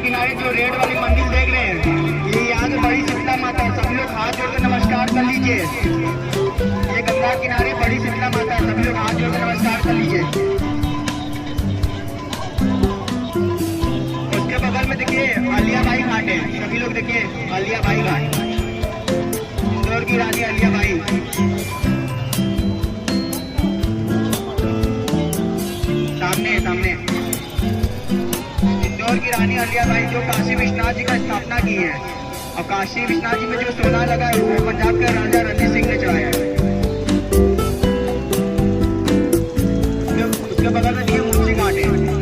किनारे जो रेड वाली मंदिर देख रहे हैं, ये यहाँ से बड़ी शीतला माता है। सभी लोग हाथ जोड़ के नमस्कार कर लीजिए। ये गंगा किनारे बड़ी शीतला माता है, सभी लोग हाथ जोड़ के नमस्कार कर लीजिए। उसके बगल में देखिए आलिया बाई घाट है, सभी लोग देखिए आलिया बाई घाट, इंदौर की रानी आलिया बाई। सामने सामने इंदौर की रानी आलिया बाई जो काशी विश्वनाथ जी का स्थापना की है। और काशी विश्वनाथ जी में जो सोना लगा है वो पंजाब के राजा रणजीत सिंह ने चढ़ाया है। उसके बगल में ये मुंशी घाट है।